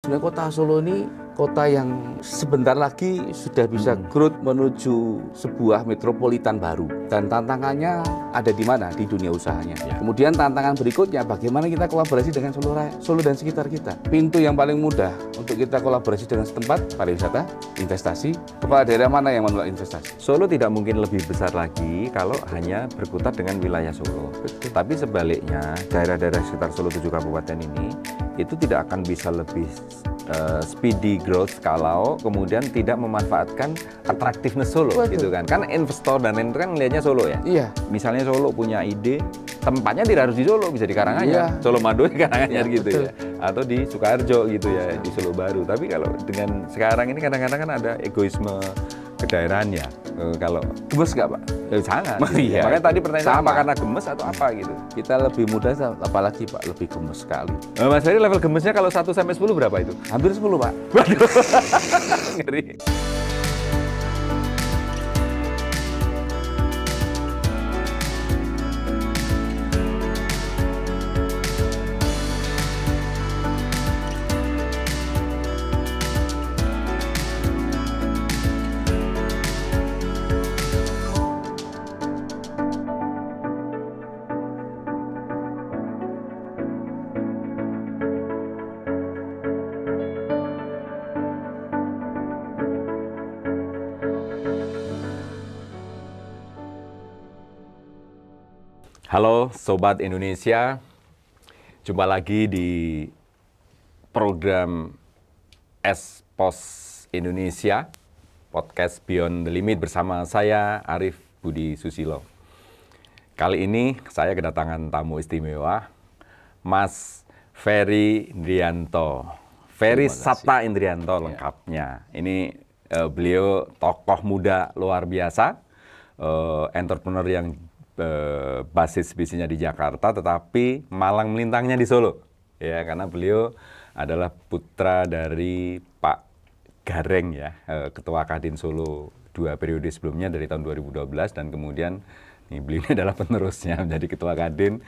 sebenarnya kota Solo ini kota yang sebentar lagi sudah bisa growth menuju sebuah metropolitan baru. Dan tantangannya ada di mana? Di dunia usahanya. Kemudian tantangan berikutnya, bagaimana kita kolaborasi dengan Solo dan sekitar kita. Pintu yang paling mudah untuk kita kolaborasi dengan setempat, pariwisata, investasi. Kepala daerah mana yang menolak investasi? Solo tidak mungkin lebih besar lagi kalau hanya berkutat dengan wilayah Solo. Betul. Tapi sebaliknya, daerah-daerah sekitar Solo 7 kabupaten ini itu tidak akan bisa lebih speedy growth kalau kemudian tidak memanfaatkan attractiveness Solo. Betul. Gitu kan. Kan investor dan lain itu kan melihatnya Solo ya. Iya. Misalnya Solo punya ide, tempatnya tidak harus di Solo, bisa di Karanganyar, Iya. Solo Mado Karanganyar Iya, gitu betul. ya, atau di Sukoharjo gitu ya, di Solo Baru. Tapi kalau dengan sekarang ini kadang-kadang kan ada egoisme kedaerahan ya. Kalau Gemes nggak, Pak? sangat. Oh, iya. Makanya tadi pertanyaan Sama. apa karena gemes atau apa gitu. Kita lebih mudah, apalagi Pak, lebih gemes sekali. Mas Ferry level gemesnya kalau 1 sampai 10 berapa itu? Hampir 10, Pak. Ngeri. Halo Sobat Indonesia, jumpa lagi di program S-Pos Indonesia, podcast Beyond the Limit bersama saya Arif Budi Susilo. Kali ini saya kedatangan tamu istimewa, Mas Ferry Indrianto. Ferry Sapta Indrianto lengkapnya. Ini beliau tokoh muda luar biasa, entrepreneur yang basis bisnisnya di Jakarta, tetapi malang melintangnya di Solo, ya karena beliau adalah putra dari Pak Gareng ya, Ketua Kadin Solo 2 periode sebelumnya dari tahun 2012 dan kemudian beliau ini adalah penerusnya menjadi Ketua Kadin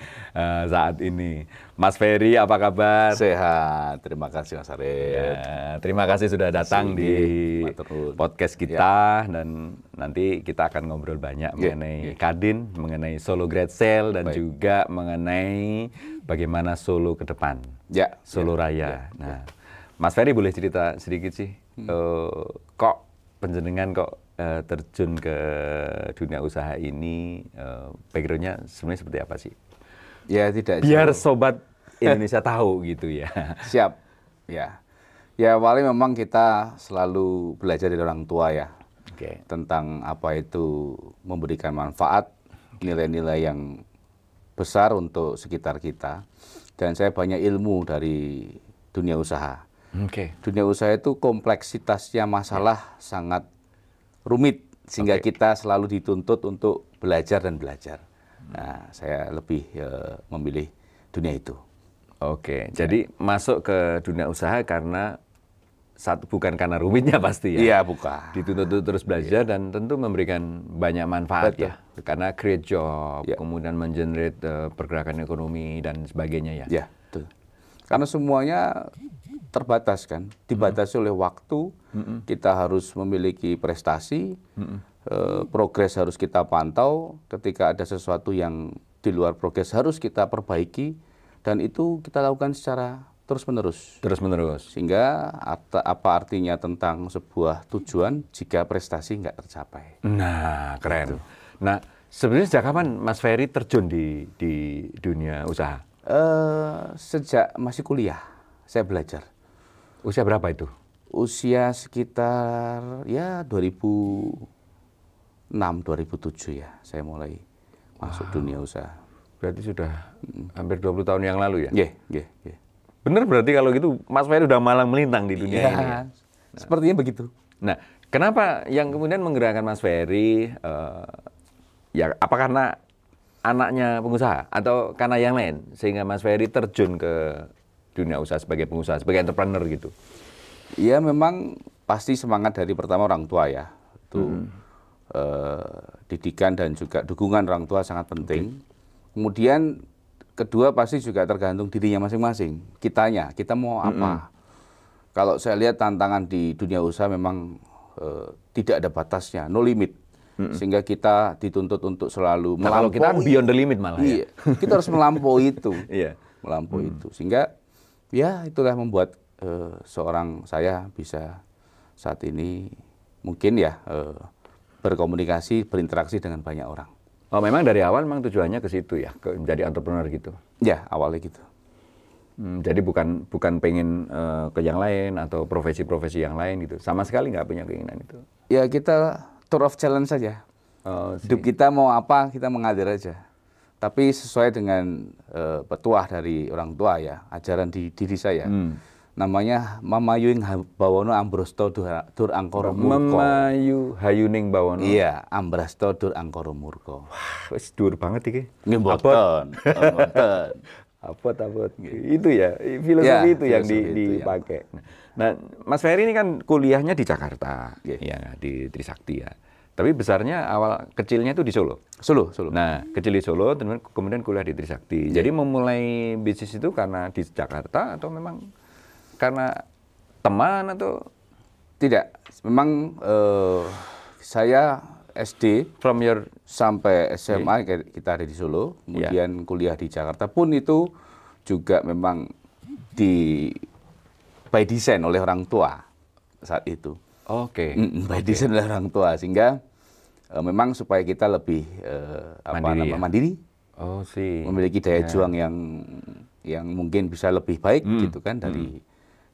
saat ini. Mas Ferry, apa kabar? Sehat, terima kasih Mas Arif. Ya, terima kasih sudah datang di podcast kita dan nanti kita akan ngobrol banyak mengenai Kadin, mengenai Solo Great Sale dan juga mengenai bagaimana Solo ke depan, Solo Raya. Nah, Mas Ferry boleh cerita sedikit sih, kok penjenengan kok terjun ke dunia usaha ini, background-nya sebenarnya seperti apa sih? Ya tidak. Biar Sobat Indonesia tahu gitu ya. Siap. Ya. Ya awalnya memang kita selalu belajar dari orang tua ya. Tentang apa itu memberikan manfaat, nilai-nilai yang besar untuk sekitar kita. Dan saya banyak ilmu dari dunia usaha. Dunia usaha itu kompleksitasnya masalah sangat rumit sehingga kita selalu dituntut untuk belajar dan belajar. Nah, saya lebih memilih dunia itu. Jadi masuk ke dunia usaha karena bukan karena rumitnya pasti ya. Iya, bukan. Dituntut terus belajar dan tentu memberikan banyak manfaat ya. Karena create job, kemudian mengenerate pergerakan ekonomi dan sebagainya ya. Ya, betul. Karena semuanya terbatas kan, dibatasi oleh waktu, kita harus memiliki prestasi, progres harus kita pantau, ketika ada sesuatu yang di luar progres harus kita perbaiki, dan itu kita lakukan secara terus-menerus. Sehingga apa artinya tentang sebuah tujuan jika prestasi nggak tercapai. Nah, keren. Gitu. Nah, sebenarnya sejak kapan Mas Ferry terjun di dunia usaha? Sejak masih kuliah, saya belajar. Usia berapa itu? Usia sekitar ya 2006, 2007 ya, saya mulai masuk dunia usaha. Berarti sudah hampir 20 tahun yang lalu ya? Iya. Bener berarti kalau gitu Mas Ferry udah malang melintang di dunia ini ya? Sepertinya begitu. Nah, kenapa yang kemudian menggerakkan Mas Ferry, ya apa karena anaknya pengusaha atau karena yang lain sehingga Mas Ferry terjun ke dunia usaha sebagai pengusaha, sebagai entrepreneur gitu? Ya memang pasti semangat dari pertama orang tua ya. Itu didikan dan juga dukungan orang tua sangat penting. Kemudian kedua pasti juga tergantung dirinya masing-masing. Kita mau apa. Kalau saya lihat tantangan di dunia usaha memang tidak ada batasnya, no limit. Sehingga kita dituntut untuk selalu melampaui. Kalau kita beyond the limit malah iya, ya. Kita harus melampaui itu. Iya. Melampaui itu. Sehingga ya itulah membuat seorang saya bisa saat ini mungkin ya berkomunikasi, berinteraksi dengan banyak orang. Oh, memang dari awal memang tujuannya ke situ ya, ke menjadi entrepreneur gitu. Ya, awalnya gitu. Jadi bukan pengen ke yang lain atau profesi-profesi yang lain gitu. Sama sekali nggak punya keinginan itu. Ya kita tour of challenge saja. Hidup kita mau apa, kita mengalir aja. Tapi sesuai dengan petuah dari orang tua ya, ajaran di diri saya. Namanya Mamayu Bawono Ambrosto Dur Angkara Murka. Mamayu Hayuning Bawono. Iya, Ambrosto Dur Angkara Murka. Wah, wis dur banget iki. Nggih mboten. Apot. Itu ya, filosofi ya, itu yang filosofi dipakai. Nah, Mas Ferry ini kan kuliahnya di Jakarta, ya, di Trisakti ya. Tapi besarnya awal kecilnya itu di Solo. Solo. Nah, kecil di Solo, kemudian kuliah di Trisakti. Jadi memulai bisnis itu karena di Jakarta atau memang karena teman atau tidak? Memang saya SD sampai SMA kita ada di Solo, kemudian kuliah di Jakarta pun itu juga memang by design oleh orang tua saat itu. Oke. By design oleh orang tua sehingga memang supaya kita lebih mandiri. Oh sih. Memiliki daya juang yang mungkin bisa lebih baik gitu kan dari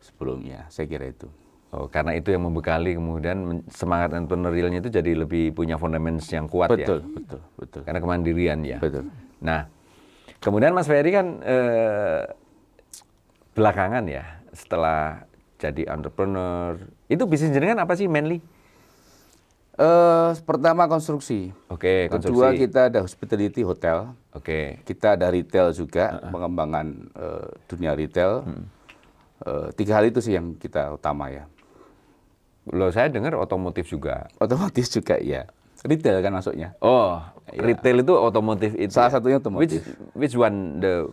sebelumnya. Saya kira itu. Oh, karena itu yang membekali kemudian semangat entrepreneurialnya itu jadi lebih punya fundament yang kuat. Betul. Karena kemandirian ya. Betul. Nah, kemudian Mas Ferry kan belakangan ya setelah jadi entrepreneur, itu bisnis jenengan apa sih mainly? Pertama konstruksi. Oke, konstruksi. Kedua kita ada hospitality hotel. Oke. Kita ada retail juga, pengembangan dunia retail. 3 hal itu sih yang kita utama ya. Loh, saya dengar otomotif juga. Otomotif juga ya. Retail kan masuknya. Oh, retail itu otomotif itu. Salah satunya otomotif. Which one the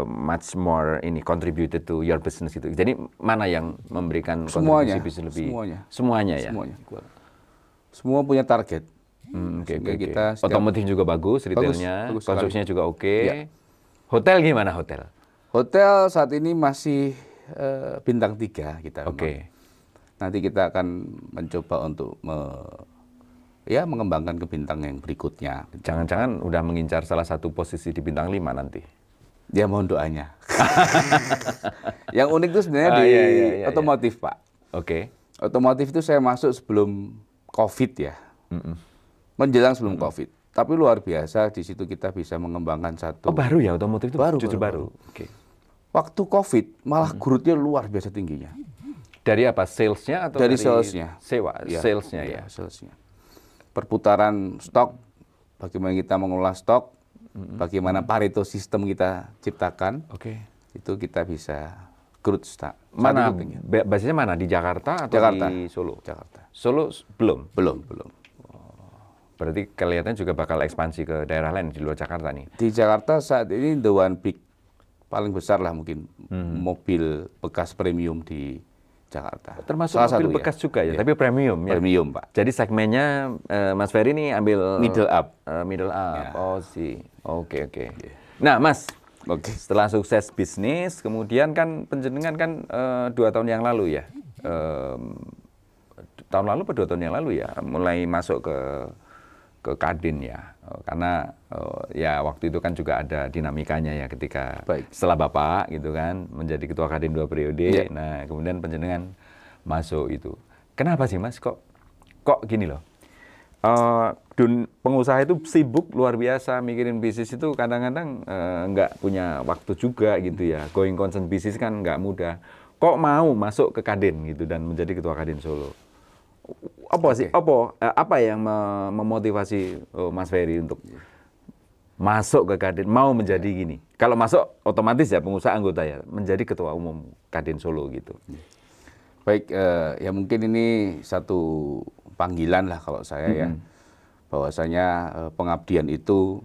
much more contributed to your business itu. Jadi mana yang memberikan kontribusi bisnis lebih? Semuanya ya. Semua punya target. Kita otomotif juga bagus, retailnya, bagus konstruksinya juga oke. Ya. Hotel gimana hotel? Hotel saat ini masih bintang 3 kita. Oke. Nanti kita akan mencoba untuk mengembangkan ke bintang yang berikutnya. Jangan-jangan udah mengincar salah satu posisi di bintang 5 nanti. Ya mohon doanya. Yang unik itu sebenarnya otomotif, Pak. Oke. Otomotif itu saya masuk sebelum COVID ya. Menjelang sebelum COVID. Tapi luar biasa di situ kita bisa mengembangkan satu. Oh, baru ya otomotif itu? Baru. Oke. Waktu COVID malah growth-nya luar biasa tingginya. Dari apa? Salesnya atau dari salesnya? Sewa, salesnya ya. Salesnya. Perputaran stok, bagaimana kita mengelola stok, bagaimana Pareto sistem kita ciptakan, itu kita bisa growth start. Mana? Basisnya mana? Di Jakarta atau di Solo? Jakarta. Solo belum? Belum. Berarti kelihatannya juga bakal ekspansi ke daerah lain di luar Jakarta nih? Di Jakarta saat ini the one big, paling besar lah mungkin, mobil bekas premium di Jakarta. Termasuk mobil bekas juga ya, tapi premium ya? Premium, Pak. Jadi segmennya Mas Ferry ini ambil middle up. Ya. Oh sih, oke. Nah Mas, setelah sukses bisnis, kemudian kan penjenengan kan 2 tahun yang lalu ya, tahun lalu atau 2 tahun yang lalu ya, mulai masuk ke Kadin ya, karena ya waktu itu kan juga ada dinamikanya ya ketika setelah Bapak gitu kan menjadi ketua Kadin 2 periode, nah kemudian penjenengan masuk itu. Kenapa sih Mas kok gini loh? Pengusaha itu sibuk luar biasa mikirin bisnis itu kadang-kadang nggak punya waktu juga gitu ya. Going concern bisnis kan nggak mudah. Kok mau masuk ke Kadin gitu dan menjadi ketua Kadin Solo? Apa yang memotivasi Mas Ferry untuk masuk ke Kadin, mau menjadi gini? Kalau masuk otomatis ya pengusaha anggota ya, menjadi ketua umum Kadin Solo gitu. Baik, ya mungkin ini satu panggilan lah kalau saya ya, bahwasanya pengabdian itu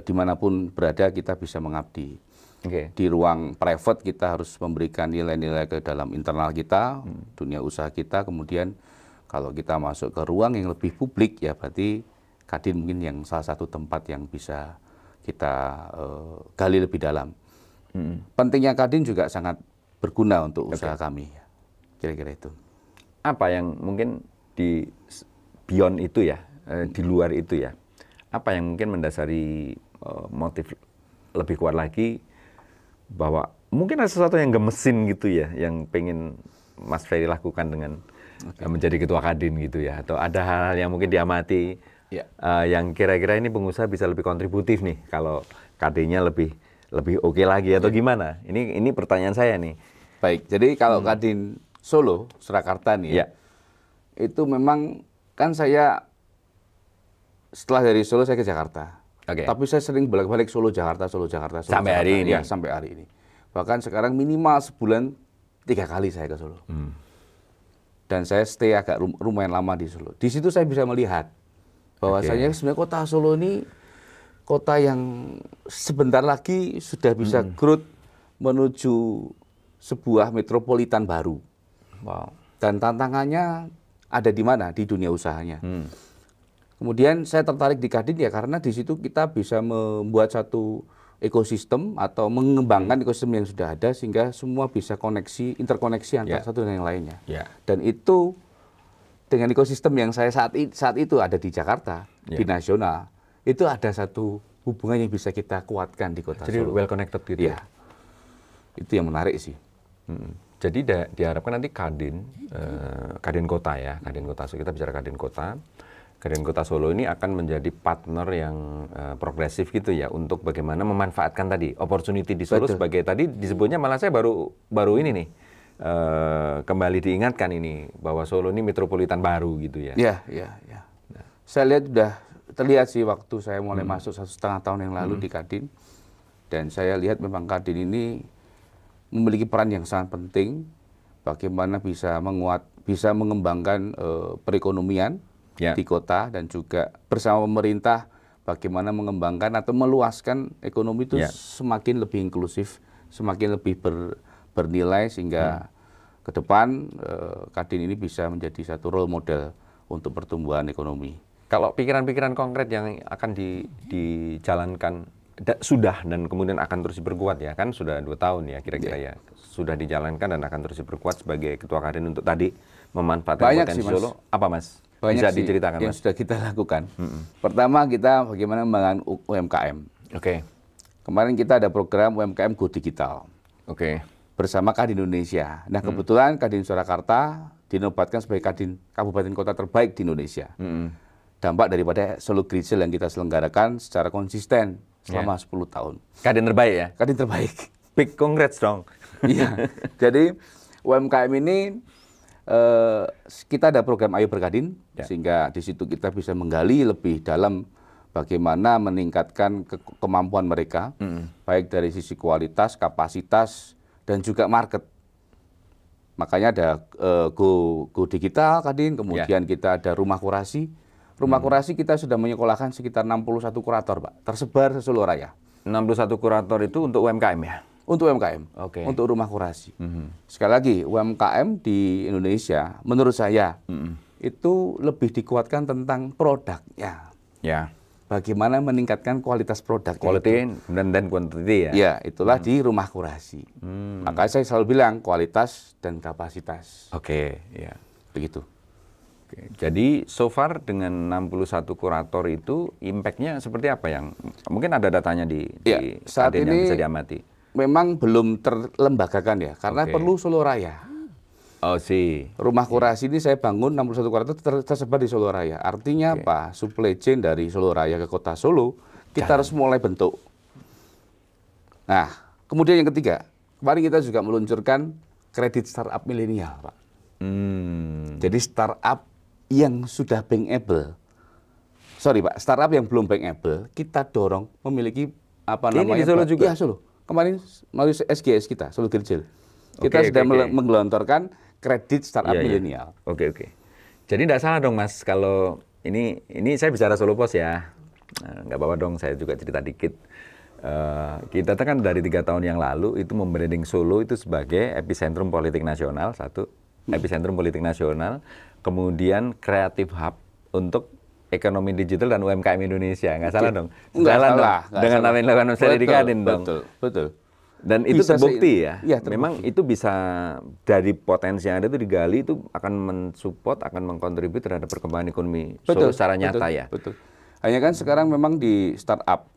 dimanapun berada kita bisa mengabdi. Di ruang private kita harus memberikan nilai-nilai ke dalam internal kita, dunia usaha kita. Kemudian kalau kita masuk ke ruang yang lebih publik, ya berarti Kadin mungkin yang salah satu tempat yang bisa kita gali lebih dalam. Pentingnya Kadin juga sangat berguna untuk usaha kami. Kira-kira itu. Apa yang mungkin di beyond itu ya, di luar itu ya, apa yang mungkin mendasari motif lebih kuat lagi bahwa mungkin ada sesuatu yang gemesin gitu ya, yang pengen Mas Ferry lakukan dengan menjadi ketua Kadin gitu ya, atau ada hal-hal yang mungkin diamati yang kira-kira ini pengusaha bisa lebih kontributif nih kalau Kadinnya lebih oke lagi atau gimana? Ini pertanyaan saya nih. Baik, jadi kalau Kadin Solo, Surakarta nih, itu memang kan saya setelah dari Solo saya ke Jakarta. Tapi saya sering bolak-balik Solo Jakarta, Solo Jakarta, Solo sampai Jakarta. hari ini. Ya, sampai hari ini. Bahkan sekarang minimal sebulan 3 kali saya ke Solo. Dan saya stay agak lumayan lama di Solo. Di situ saya bisa melihat bahwasanya sebenarnya kota Solo ini kota yang sebentar lagi sudah bisa growth menuju sebuah metropolitan baru. Dan tantangannya ada di mana? Di dunia usahanya. Kemudian saya tertarik di Kadin ya karena di situ kita bisa membuat satu ekosistem atau mengembangkan ekosistem yang sudah ada sehingga semua bisa interkoneksi antara satu dan yang lainnya. Dan itu dengan ekosistem yang saya saat itu ada di Jakarta, di nasional, itu ada satu hubungan yang bisa kita kuatkan di kota Jadi Solo. well connected gitu. Ya. Itu yang menarik sih. Jadi diharapkan nanti Kadin kota ya, Kadin kota. So, kita bicara Kadin kota. Kadin Kota Solo ini akan menjadi partner yang progresif gitu ya untuk bagaimana memanfaatkan tadi opportunity di Solo. Sebagai tadi disebutnya malah saya baru ini nih kembali diingatkan ini bahwa Solo ini metropolitan baru gitu ya. Iya. Nah. Saya lihat sudah terlihat sih waktu saya mulai masuk 1,5 tahun yang lalu di Kadin, dan saya lihat memang Kadin ini memiliki peran yang sangat penting bagaimana bisa mengembangkan perekonomian di kota dan juga bersama pemerintah bagaimana mengembangkan atau meluaskan ekonomi itu semakin lebih inklusif, semakin lebih bernilai sehingga ke depan Kadin ini bisa menjadi satu role model untuk pertumbuhan ekonomi. Kalau pikiran-pikiran konkret yang akan dijalankan sudah dan kemudian akan terus diperkuat ya, kan sudah 2 tahun ya kira-kira ya, sudah dijalankan dan akan terus diperkuat sebagai ketua Kadin untuk tadi memanfaatkan potensi Solo. Apa Mas? Banyak bisa sih diceritakan yang Mas? sudah kita lakukan. Pertama kita bagaimana membangun UMKM. Kemarin kita ada program UMKM Go Digital. Bersama Kadin Indonesia. Nah kebetulan Kadin Surakarta dinobatkan sebagai Kadin Kabupaten Kota terbaik di Indonesia. Dampak daripada Solo Green Sale yang kita selenggarakan secara konsisten selama 10 tahun. Kadin terbaik ya? Kadin terbaik. Big congrats dong. Iya. Jadi UMKM ini kita ada program Ayo Berkadin, sehingga di situ kita bisa menggali lebih dalam bagaimana meningkatkan kemampuan mereka, baik dari sisi kualitas, kapasitas, dan juga market. Makanya ada Go Digital Kadin, kemudian kita ada Rumah Kurasi. Rumah Kurasi kita sudah menyekolahkan sekitar 61 kurator, Pak, tersebar di Solo Raya. 61 kurator itu untuk UMKM ya? Untuk UMKM, untuk Rumah Kurasi. Sekali lagi, UMKM di Indonesia, menurut saya, itu lebih dikuatkan tentang produknya. Bagaimana meningkatkan kualitas produk. Quality dan quantity ya? Ya, itulah di Rumah Kurasi. Maka saya selalu bilang kualitas dan kapasitas. Ya. Begitu. Jadi so far dengan 61 kurator itu impact-nya seperti apa yang mungkin ada datanya di saat Kadin ini yang bisa diamati? Memang belum terlembagakan ya, karena perlu Solo Raya. Rumah Kurasi ini saya bangun 61 kurator tersebar di Solo Raya. Artinya apa? Supply chain dari Solo Raya ke kota Solo, kita harus mulai bentuk. Nah, kemudian yang ketiga, kemarin kita juga meluncurkan kredit startup milenial, Pak. Jadi startup yang sudah bankable, startup yang belum bankable, kita dorong memiliki namanya? Ini di Solo juga? Iya, Solo. Kemarin melalui SGS kita, Solo Green Sale. Kita sudah menggelontorkan kredit startup milenial. Jadi tidak salah dong Mas, kalau ini saya bicara Solo Pos ya, nggak apa-apa dong, saya juga cerita dikit. Kita kan dari 3 tahun yang lalu itu membranding Solo itu sebagai epicentrum politik nasional, epicentrum politik nasional, kemudian creative hub untuk ekonomi digital dan UMKM Indonesia. Nggak salah dong? Nggak Jalan salah, dong dengan apa yang dilakukan Mas Ferry di Kadin dong. Betul. Dan itu Bisa terbukti ya. Iya, terbukti. Memang itu bisa dari potensi yang ada itu digali, itu akan mensupport, akan mengkontribusi terhadap perkembangan ekonomi Solo secara nyata ya. Betul. Hanya kan sekarang memang di startup,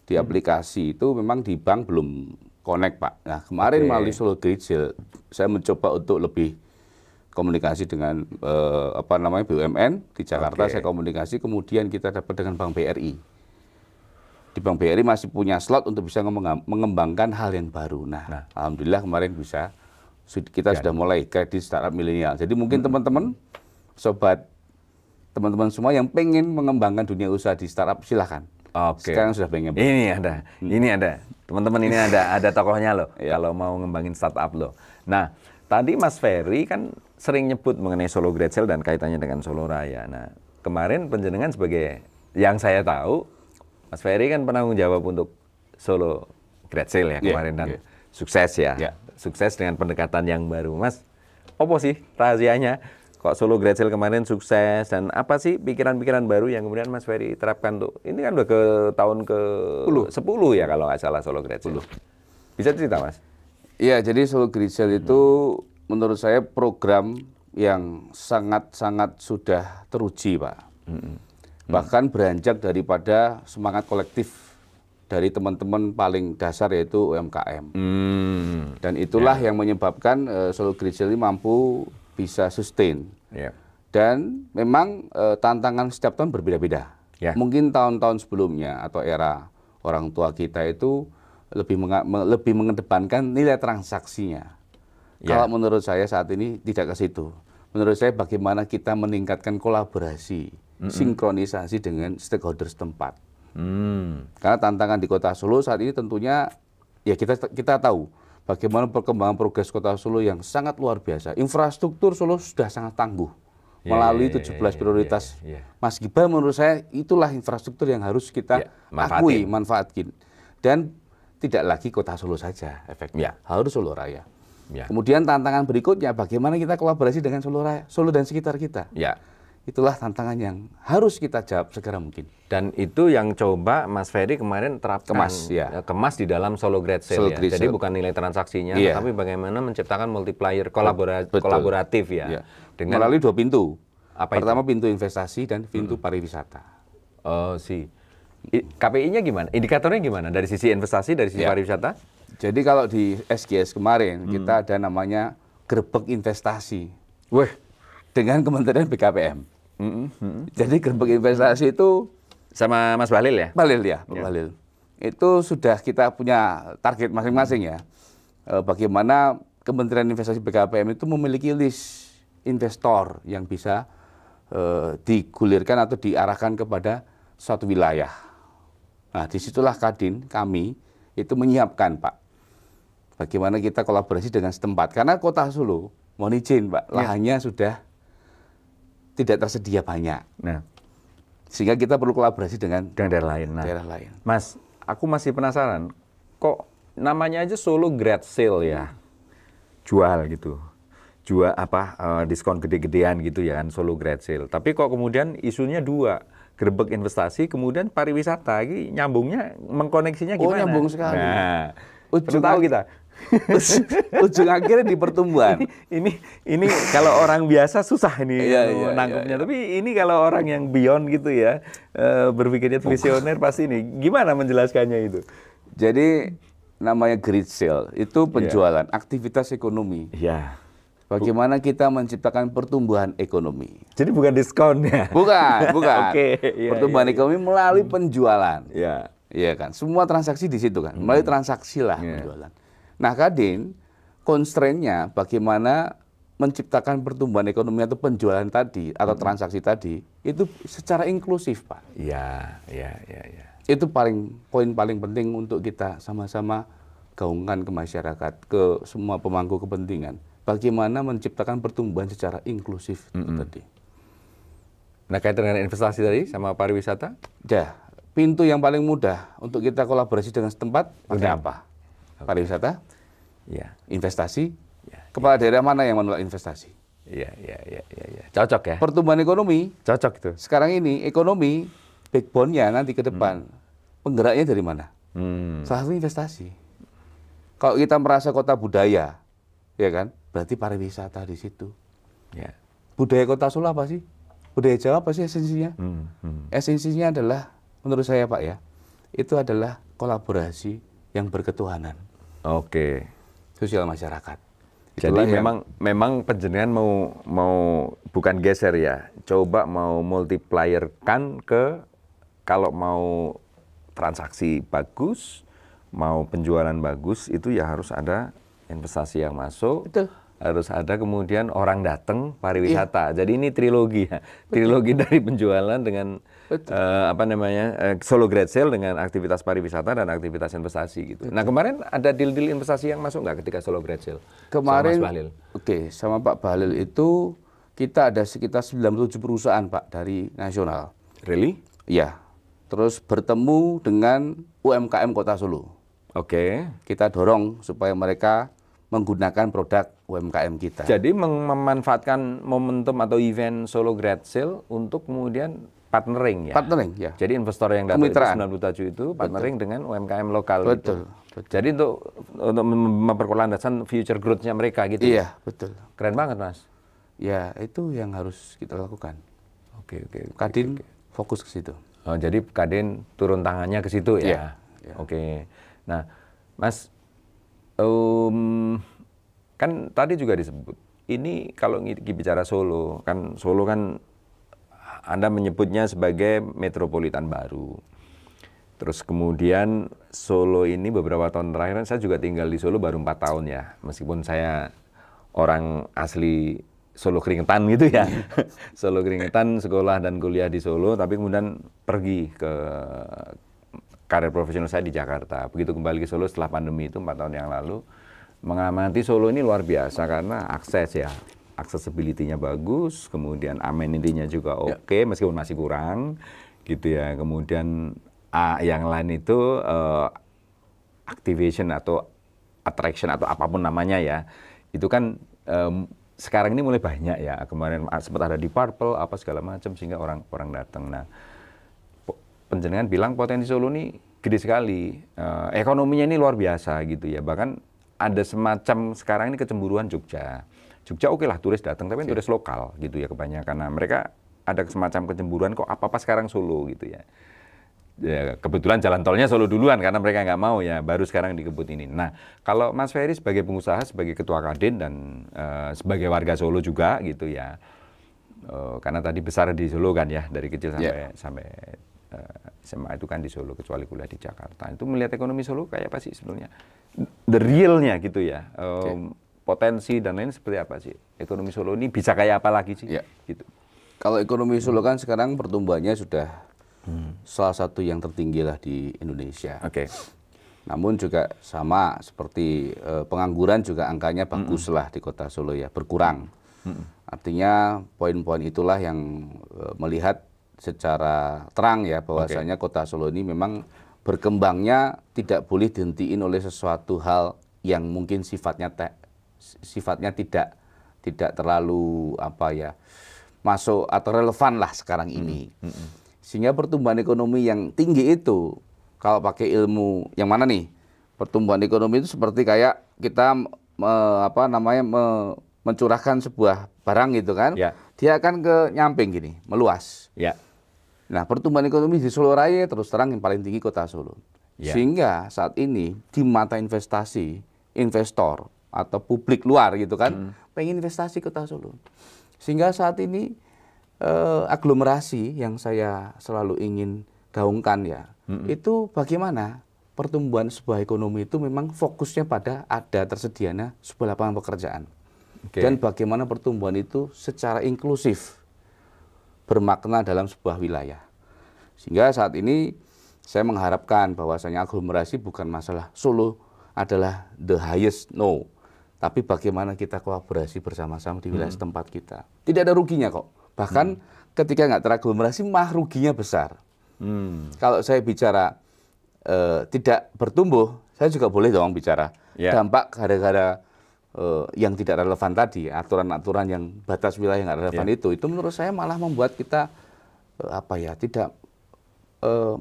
di aplikasi itu memang di bank belum connect Pak. Nah kemarin melalui Solo Great Sale, saya mencoba untuk lebih komunikasi dengan BUMN di Jakarta. Saya komunikasi, kemudian kita dapat dengan Bank BRI. Di Bank BRI masih punya slot untuk bisa mengembangkan hal yang baru. Nah, alhamdulillah kemarin kita sudah mulai kredit startup milenial. Jadi mungkin teman-teman, sobat, teman-teman semua yang pengen mengembangkan dunia usaha di startup silahkan. Sekarang sudah pengen. Ini ada, teman-teman ini ada tokohnya loh. Kalau mau ngembangin startup loh. Nah, tadi Mas Ferry kan sering nyebut mengenai Solo Great Sale dan kaitannya dengan Solo Raya. Nah, kemarin penjenengan sebagai yang saya tahu, Mas Ferry kan penanggung jawab untuk Solo Great Sale ya kemarin dan sukses ya. Sukses dengan pendekatan yang baru. Mas, apa sih rahasianya? Kok Solo Great Sale kemarin sukses dan apa sih pikiran-pikiran baru yang kemudian Mas Ferry terapkan tuh? Ini kan udah ke tahun ke-10 ya kalau nggak salah Solo Great Sale. Bisa cerita Mas? Iya, jadi Solo Great Sale itu menurut saya program yang sangat-sangat sudah teruji Pak. Bahkan beranjak daripada semangat kolektif dari teman-teman paling dasar yaitu UMKM. Dan itulah yang menyebabkan Solo Great Sale ini mampu bisa sustain. Dan memang tantangan setiap tahun berbeda-beda. Mungkin tahun-tahun sebelumnya atau era orang tua kita itu lebih mengedepankan nilai transaksinya. Kalau menurut saya saat ini tidak ke situ. Menurut saya bagaimana kita meningkatkan kolaborasi, sinkronisasi dengan stakeholder setempat. Karena tantangan di Kota Solo saat ini tentunya ya kita tahu bagaimana perkembangan progres Kota Solo yang sangat luar biasa. Infrastruktur Solo sudah sangat tangguh melalui 17 prioritas. Mas Gibran menurut saya itulah infrastruktur yang harus kita akui, manfaatkan. Dan tidak lagi Kota Solo saja efeknya, harus Solo Raya. Kemudian tantangan berikutnya bagaimana kita kolaborasi dengan Solo Raya, Solo dan sekitar kita. Itulah tantangan yang harus kita jawab segera mungkin. Dan itu yang coba Mas Ferry kemarin terapkan, kemas di dalam Solo Great Sale. Jadi bukan nilai transaksinya, tapi bagaimana menciptakan multiplier kolaboratif ya. Dengan melalui 2 pintu. Pertama pintu investasi dan pintu pariwisata. KPI-nya gimana? Indikatornya gimana? Dari sisi investasi, dari sisi pariwisata? Jadi kalau di SGS kemarin kita ada namanya gerbek investasi. Dengan Kementerian BKPM. Jadi gerbek investasi itu sama Mas Bahlil ya? Bahlil. Itu sudah kita punya target masing-masing ya. Bagaimana Kementerian Investasi BKPM itu memiliki list investor yang bisa digulirkan atau diarahkan kepada suatu wilayah. Nah, disitulah Kadin kami itu menyiapkan Pak. Bagaimana kita kolaborasi dengan setempat. Karena Kota Solo, mohon izin Pak, lahannya sudah tidak tersedia banyak. Sehingga kita perlu kolaborasi dengan daerah lain. Mas, aku masih penasaran, kok namanya aja Solo Great Sale ya? Jual gitu. Jual diskon gede-gedean gitu ya kan, Solo Great Sale. Tapi kok kemudian isunya 2, gerbek investasi, kemudian pariwisata. Ini nyambungnya, mengkoneksinya gimana? Nyambung sekali. Nah, ujung tahu kita. Ujung akhirnya di pertumbuhan. Ini kalau orang biasa susah ini nangkupnya. Tapi ini kalau orang yang beyond gitu ya, berpikirnya visioner pasti ini. Gimana menjelaskannya itu? Jadi namanya Great Sale itu penjualan, aktivitas ekonomi. Bagaimana kita menciptakan pertumbuhan ekonomi. Jadi bukan diskon ya? Bukan. Pertumbuhan ekonomi melalui penjualan. Iya kan, semua transaksi di situ kan, melalui transaksi lah penjualan. Nah, Kadin constraint-nya bagaimana menciptakan pertumbuhan ekonomi atau penjualan tadi atau transaksi tadi itu secara inklusif, Pak. Itu poin paling penting untuk kita sama-sama gaungkan ke masyarakat, ke semua pemangku kepentingan. Bagaimana menciptakan pertumbuhan secara inklusif itu tadi. Nah, kaitan dengan investasi tadi sama pariwisata? pintu yang paling mudah untuk kita kolaborasi dengan setempat pakai apa? Pariwisata, investasi. Kepala daerah mana yang menolak investasi? Iya. Cocok ya. Pertumbuhan ekonomi, Cocok itu. sekarang ini ekonomi backbone-nya nanti ke depan, penggeraknya dari mana? Salah satu investasi. Kalau kita merasa kota budaya, ya kan, berarti pariwisata di situ. Ya. Budaya Kota Solo apa sih? Budaya Jawa apa sih esensinya? Esensinya adalah, menurut saya Pak ya, itu adalah kolaborasi yang berketuhanan. Oke. Sosial masyarakat. Jadi memang penjenengan mau bukan geser ya, coba mau multiplierkan ke kalau mau transaksi bagus, mau penjualan bagus itu ya harus ada investasi yang masuk. Betul. Harus ada kemudian orang datang pariwisata. Jadi ini trilogi ya. Trilogi dari penjualan dengan Solo Great Sale dengan aktivitas pariwisata dan aktivitas investasi gitu. Nah, kemarin ada deal-deal investasi yang masuk nggak ketika Solo Great Sale? Kemarin sama Mas Bahlil? Sama Pak Bahlil itu kita ada sekitar 97 perusahaan Pak dari nasional. Really? Iya. Terus bertemu dengan UMKM Kota Solo. Oke. Kita dorong supaya mereka menggunakan produk UMKM kita. Jadi memanfaatkan momentum atau event Solo Great Sale untuk kemudian partnering ya? Partnering, ya. Jadi investor yang datang itu 97 itu partnering dengan UMKM lokal. Betul. Gitu. Jadi untuk memperkuat landasan future growth-nya mereka gitu. Iya, betul. Keren banget, Mas. Ya, itu yang harus kita lakukan. Oke. Kadin fokus ke situ. Oh, jadi Kadin turun tangannya ke situ ya? Iya. Oke. Nah, Mas, kan tadi juga disebut, ini kalau bicara Solo kan Anda menyebutnya sebagai metropolitan baru. Terus kemudian Solo ini beberapa tahun terakhir, saya juga tinggal di Solo baru 4 tahun ya. Meskipun saya orang asli Solo Keringetan gitu ya. Solo Keringetan, sekolah dan kuliah di Solo, tapi kemudian pergi ke karir profesional saya di Jakarta. Begitu kembali ke Solo setelah pandemi itu 4 tahun yang lalu, mengamati Solo ini luar biasa karena akses ya. Accessibility-nya bagus, kemudian amenity-nya juga oke, meskipun masih kurang, gitu ya. Kemudian yang lain itu activation atau attraction atau apapun namanya ya, itu kan sekarang ini mulai banyak ya. Kemarin sempat ada di Purple apa segala macam sehingga orang datang. Nah, penjenengan bilang potensi Solo ini gede sekali, ekonominya ini luar biasa gitu ya. Bahkan ada semacam sekarang ini kecemburuan Jogja. Jogja oke lah turis datang, tapi turis lokal gitu ya kebanyakan. Nah, mereka ada semacam kecemburuan kok apa-apa sekarang Solo gitu ya. Ya, kebetulan jalan tolnya Solo duluan karena mereka nggak mau ya, baru sekarang dikebut ini. Nah, kalau Mas Ferry sebagai pengusaha, sebagai ketua Kadin dan sebagai warga Solo juga gitu ya, karena tadi besar di Solo kan ya, dari kecil sampai SMA itu kan di Solo, kecuali kuliah di Jakarta. Itu melihat ekonomi Solo kayak apa sih sebenarnya? The realnya gitu ya. Potensi dan lain seperti apa sih? Ekonomi Solo ini bisa kayak apa lagi sih? Ya. Gitu. Kalau ekonomi Solo kan sekarang pertumbuhannya sudah salah satu yang tertinggi lah di Indonesia. Oke. Namun juga sama seperti pengangguran juga angkanya bagus lah di kota Solo ya, berkurang. Artinya poin-poin itulah yang melihat secara terang ya bahwasanya kota Solo ini memang berkembangnya tidak boleh dihentiin oleh sesuatu hal yang mungkin sifatnya tidak terlalu masuk atau relevan lah sekarang ini. Sehingga pertumbuhan ekonomi yang tinggi itu kalau pakai ilmu yang mana nih? Pertumbuhan ekonomi itu seperti kayak kita mencurahkan sebuah barang gitu kan. Ya. Dia akan ke nyamping gini, meluas. Ya. Nah, pertumbuhan ekonomi di Solo Raya terus terang yang paling tinggi kota Solo. Ya. Sehingga saat ini di mata investasi, investor atau publik luar gitu kan, pengen investasi kota Solo. Sehingga saat ini aglomerasi yang saya selalu ingin gaungkan ya, itu bagaimana pertumbuhan sebuah ekonomi itu memang fokusnya pada ada tersedianya sebuah lapangan pekerjaan. Dan bagaimana pertumbuhan itu secara inklusif bermakna dalam sebuah wilayah. Sehingga saat ini saya mengharapkan bahwasanya aglomerasi bukan masalah Solo adalah the highest, no. Tapi bagaimana kita kolaborasi bersama-sama di wilayah tempat kita. Tidak ada ruginya kok. Bahkan ketika nggak teraglomerasi mah ruginya besar. Kalau saya bicara tidak bertumbuh, saya juga boleh dong bicara dampak gara-gara yang tidak relevan tadi, aturan-aturan yang batas wilayah yang nggak relevan itu menurut saya malah membuat kita tidak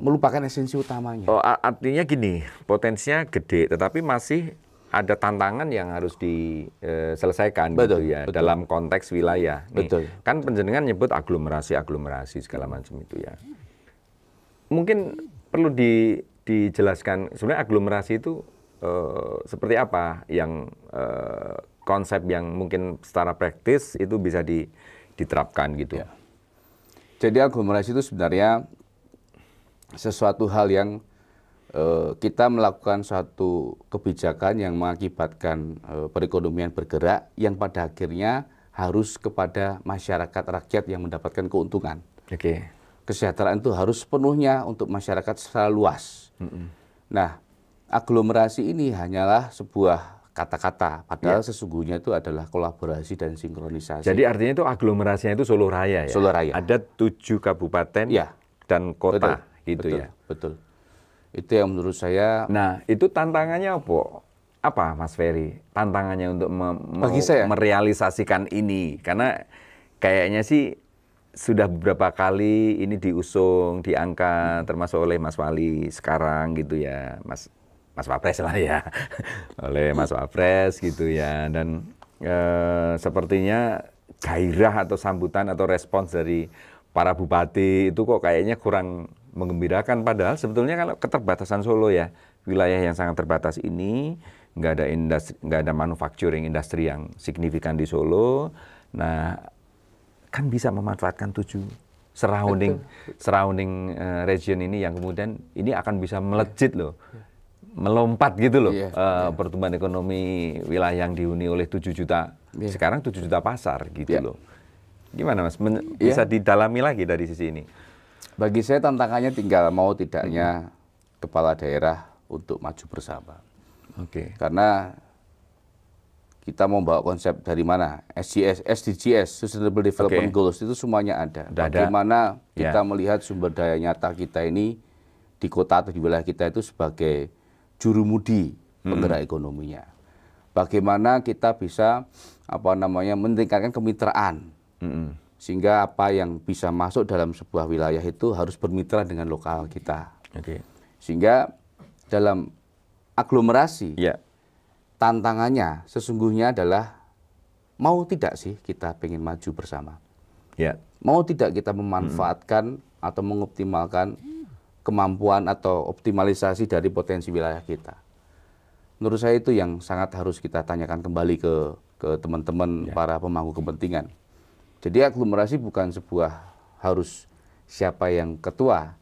melupakan esensi utamanya. Oh, artinya gini, potensinya gede, tetapi masih ada tantangan yang harus diselesaikan gitu ya, dalam konteks wilayah. Nih, kan penjenengan nyebut aglomerasi segala macam itu ya. Mungkin perlu dijelaskan sebenarnya aglomerasi itu seperti apa yang konsep yang mungkin secara praktis itu bisa diterapkan gitu. Ya. Jadi aglomerasi itu sebenarnya sesuatu hal yang kita melakukan suatu kebijakan yang mengakibatkan perekonomian bergerak yang pada akhirnya harus kepada masyarakat rakyat yang mendapatkan keuntungan. Kesejahteraan itu harus sepenuhnya untuk masyarakat secara luas. Nah, aglomerasi ini hanyalah sebuah kata-kata, padahal sesungguhnya itu adalah kolaborasi dan sinkronisasi. Jadi artinya itu aglomerasinya itu Solo Raya ya? Solo Raya. Ada 7 kabupaten dan kota. Betul. Itu yang menurut saya. Nah, itu tantangannya apa Mas Ferry? Tantangannya untuk bagi saya merealisasikan ini, karena kayaknya sih sudah beberapa kali ini diusung, diangkat, termasuk oleh Mas Wali sekarang gitu ya, Mas Wapres lah ya, oleh Mas Wapres gitu ya, dan sepertinya gairah atau sambutan atau respons dari para bupati itu kok kayaknya kurang menggembirakan, padahal sebetulnya kalau keterbatasan Solo ya, wilayah yang sangat terbatas ini, nggak ada industri, nggak ada manufacturing industri yang signifikan di Solo. Nah, kan bisa memanfaatkan 7 surrounding region ini yang kemudian ini akan bisa melejit loh, melompat gitu loh, pertumbuhan ekonomi wilayah yang dihuni oleh 7 juta, sekarang 7 juta pasar gitu loh. Gimana Mas, bisa didalami lagi dari sisi ini? Bagi saya tantangannya tinggal mau tidaknya kepala daerah untuk maju bersama. Karena kita mau bawa konsep dari mana? SDGs, Sustainable Development Goals, itu semuanya ada. Bagaimana kita melihat sumber daya nyata kita ini di kota atau di wilayah kita itu sebagai jurumudi penggerak ekonominya. Bagaimana kita bisa meningkatkan kemitraan. Sehingga apa yang bisa masuk dalam sebuah wilayah itu harus bermitra dengan lokal kita. Sehingga dalam aglomerasi, tantangannya sesungguhnya adalah mau tidak sih kita pengen maju bersama. Mau tidak kita memanfaatkan atau mengoptimalkan kemampuan atau optimalisasi dari potensi wilayah kita. Menurut saya itu yang sangat harus kita tanyakan kembali ke teman-teman para pemangku kepentingan. Jadi aglomerasi bukan sebuah harus siapa yang ketua,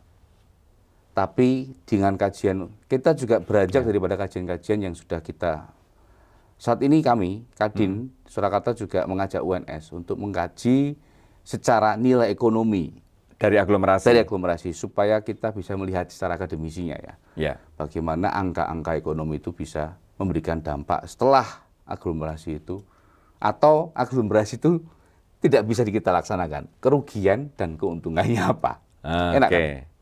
tapi dengan kajian, kita juga beranjak daripada kajian-kajian yang sudah kita. Saat ini kami, Kadin, Surakarta juga mengajak UNS untuk mengkaji secara nilai ekonomi. Dari aglomerasi, supaya kita bisa melihat secara akademisinya ya. Bagaimana angka-angka ekonomi itu bisa memberikan dampak setelah aglomerasi itu, atau aglomerasi itu tidak bisa kita laksanakan, kerugian dan keuntungannya apa.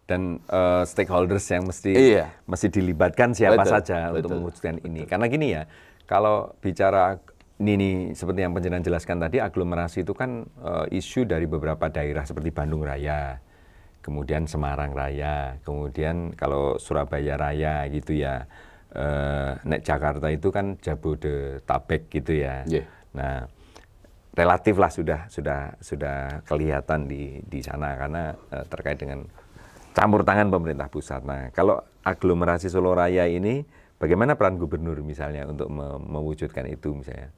Dan stakeholders yang mesti dilibatkan siapa saja untuk mewujudkan ini. Karena gini ya, kalau bicara ini seperti yang penjenengan jelaskan tadi, aglomerasi itu kan isu dari beberapa daerah seperti Bandung Raya, kemudian Semarang Raya, kemudian kalau Surabaya Raya gitu ya. Nek Jakarta itu kan Jabodetabek gitu ya. Nah, relatif lah sudah kelihatan di sana karena terkait dengan campur tangan pemerintah pusat. Nah, kalau aglomerasi Solo Raya ini, bagaimana peran gubernur misalnya untuk mewujudkan itu misalnya?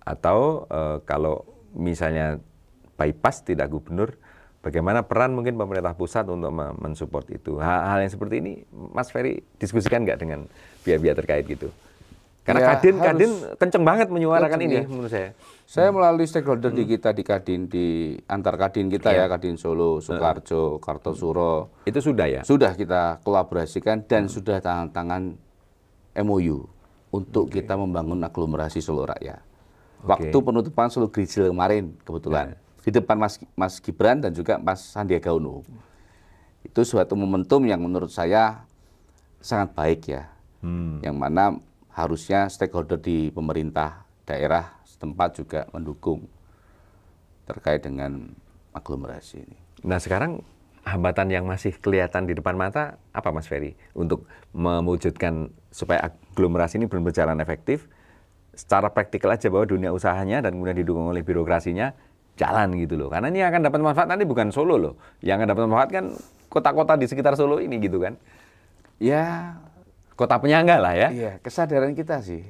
Atau kalau misalnya bypass tidak gubernur, bagaimana peran mungkin pemerintah pusat untuk mensupport itu? Hal-hal yang seperti ini, Mas Ferry diskusikan nggak dengan pihak-pihak terkait gitu? Karena Kadin kenceng banget menyuarakan ini menurut saya. Saya melalui stakeholder di kita di Kadin, di antar Kadin kita ya, Kadin Solo, Sukoharjo, Kartosuro. Itu sudah ya? Sudah kita kolaborasikan dan sudah tangan MOU untuk kita membangun aglomerasi Solo Raya. Waktu penutupan Solo Grijil kemarin kebetulan. Di depan Mas Gibran dan juga Mas Sandiaga Uno. Itu suatu momentum yang menurut saya sangat baik ya. Yang mana harusnya stakeholder di pemerintah daerah setempat juga mendukung terkait dengan aglomerasi ini. Nah sekarang hambatan yang masih kelihatan di depan mata apa Mas Ferry untuk mewujudkan supaya aglomerasi ini benar-benar berjalan efektif, secara praktikal aja bahwa dunia usahanya dan kemudian didukung oleh birokrasinya jalan gitu loh. Karena ini akan dapat manfaat nanti bukan Solo loh, yang akan dapat manfaat kan kota-kota di sekitar Solo ini gitu kan. Ya, Kota penyangga lah ya. iya, kesadaran kita sih.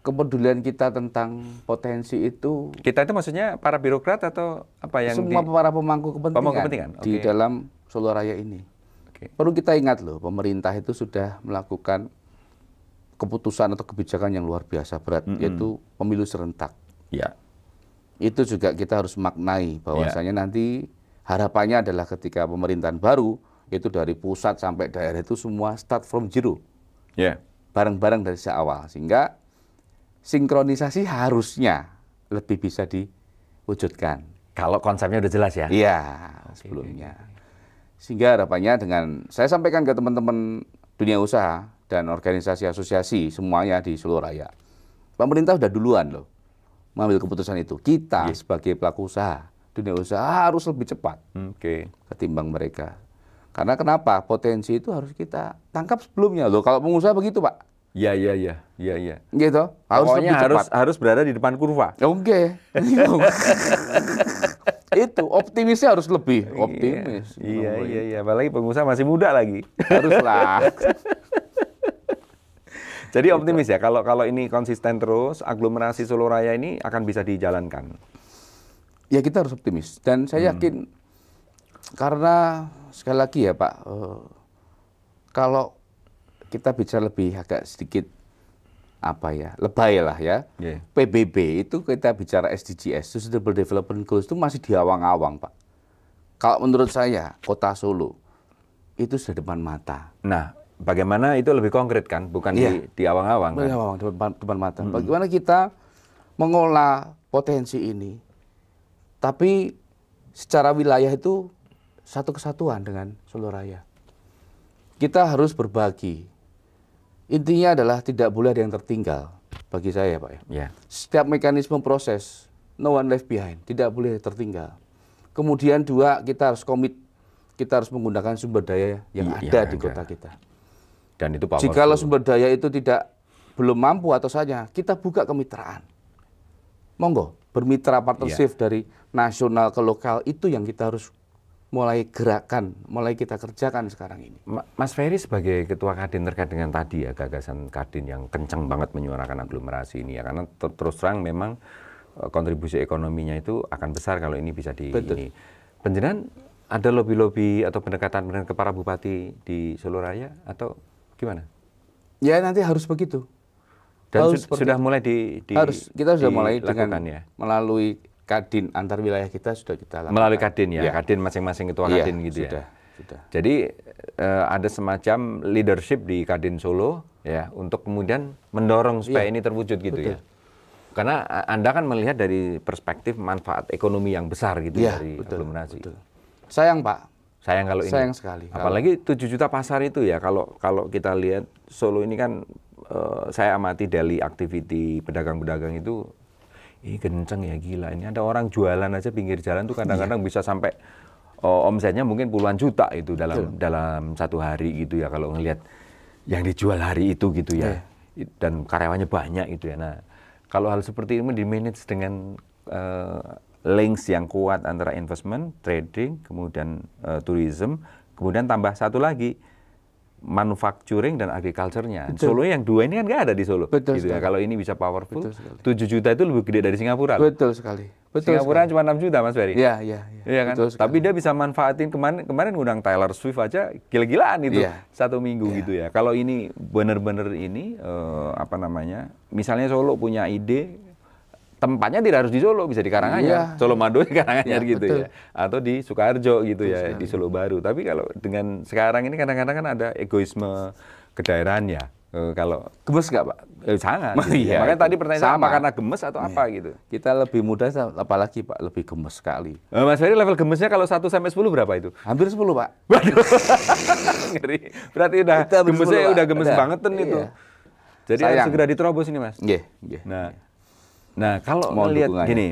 Kepedulian kita tentang potensi itu. Kita itu maksudnya para birokrat atau apa yang semua para pemangku kepentingan, di dalam Solo Raya ini. Perlu kita ingat loh, pemerintah itu sudah melakukan keputusan atau kebijakan yang luar biasa berat, yaitu pemilu serentak. Ya. Itu juga kita harus maknai bahwasanya nanti harapannya adalah ketika pemerintahan baru, itu dari pusat sampai daerah itu semua start from zero. Bareng-bareng dari awal, sehingga sinkronisasi harusnya lebih bisa diwujudkan. Kalau konsepnya udah jelas ya? Iya, sebelumnya. Sehingga harapannya dengan, saya sampaikan ke teman-teman dunia usaha dan organisasi asosiasi semuanya di Solo Raya. Pemerintah udah duluan loh mengambil keputusan itu. Kita sebagai pelaku usaha, dunia usaha harus lebih cepat ketimbang mereka. Karena kenapa? Potensi itu harus kita tangkap sebelumnya loh. Kalau pengusaha begitu, Pak. Iya. Gitu. Harus berada di depan kurva. Oke. Itu optimisnya harus lebih optimis. Iya. Apalagi pengusaha masih muda lagi. Haruslah. Jadi optimis ya kalau ini konsisten terus, aglomerasi Solo Raya ini akan bisa dijalankan. Ya kita harus optimis dan saya yakin karena sekali lagi ya Pak, kalau kita bicara lebih agak sedikit lebay lah ya. PBB itu kita bicara SDGs, Sustainable Development Goals itu masih di awang-awang Pak. Kalau menurut saya kota Solo itu sudah depan mata. Nah, bagaimana itu lebih konkret kan, bukan di awang-awang kan? Depan mata. Bagaimana kita mengolah potensi ini, tapi secara wilayah itu satu kesatuan dengan Solo Raya. Kita harus berbagi. Intinya adalah tidak boleh ada yang tertinggal bagi saya Pak ya. Setiap mekanisme proses, no one left behind, tidak boleh tertinggal. Kemudian dua, kita harus komit, kita harus menggunakan sumber daya yang ada di kota kita. Dan itu powerful. Jika sumber daya itu belum mampu atau saja, kita buka kemitraan. Monggo, bermitra partnership dari nasional ke lokal, itu yang kita harus mulai gerakan, mulai kita kerjakan sekarang ini. Mas Ferry sebagai ketua Kadin terkait dengan tadi ya, gagasan Kadin yang kencang banget menyuarakan aglomerasi ini ya, karena terus terang memang kontribusi ekonominya itu akan besar kalau ini bisa ini. Penjenengan ada lobby-lobby atau pendekatan ke para bupati di Solo Raya atau gimana? Ya nanti harus begitu. Dan sudah mulai kita sudah mulai dengan ya? melalui Kadin antar wilayah kita sudah kita lakukan. Melalui Kadin ya, Kadin masing-masing ketua Kadin gitu ya. Sudah. Jadi ada semacam leadership di Kadin Solo ya untuk kemudian mendorong supaya ini terwujud gitu ya. Karena Anda kan melihat dari perspektif manfaat ekonomi yang besar gitu dari aglomerasi. Sayang Pak. Sayang sekali. Apalagi 7 juta pasar itu ya, kalau kita lihat Solo ini kan saya amati daily activity pedagang-pedagang itu kenceng ya, gila. Ini ada orang jualan aja pinggir jalan tuh kadang-kadang bisa sampai omsetnya mungkin puluhan juta itu dalam satu hari gitu ya, kalau ngelihat yang dijual hari itu gitu ya. Dan karyawannya banyak gitu ya. Nah, kalau hal seperti ini di-manage dengan links yang kuat antara investment, trading, kemudian tourism, kemudian tambah satu lagi manufacturing dan agriculture-nya. Solo yang dua ini kan nggak ada di Solo. Gitu ya. Kalau ini bisa powerful, 7 juta itu lebih gede dari Singapura. Betul sekali. Singapura cuma 6 juta Mas Ferry. Iya kan? Tapi dia bisa manfaatin kemarin ngundang Taylor Swift aja gila-gilaan itu 1 minggu gitu ya. Kalau ini benar-benar ini misalnya Solo punya ide, tempatnya tidak harus di Solo, bisa di Karanganyar, Solo Mado di Karanganyar gitu ya, atau di Sukoharjo gitu ya, di Solo Baru. Tapi kalau dengan sekarang ini kadang-kadang kan ada egoisme kedaerahan ya, Kalau Gemes nggak Pak? sangat. Iya, Makanya itu. tadi pertanyaan saya, apa Sama. karena gemes atau apa gitu? Kita lebih muda, apalagi Pak, lebih gemes sekali. Mas Ferry level gemesnya kalau 1 sampai 10 berapa itu? Hampir 10 Pak. Waduh. Ngeri. Berarti udah Itu hampir gemesnya 10, Pak. udah gemes Udah. banget itu. Iya. Jadi harus Sayang. segera diterobos ini, Mas. Nggih, nggih. Nah, kalau Mohon melihat dukungannya. gini,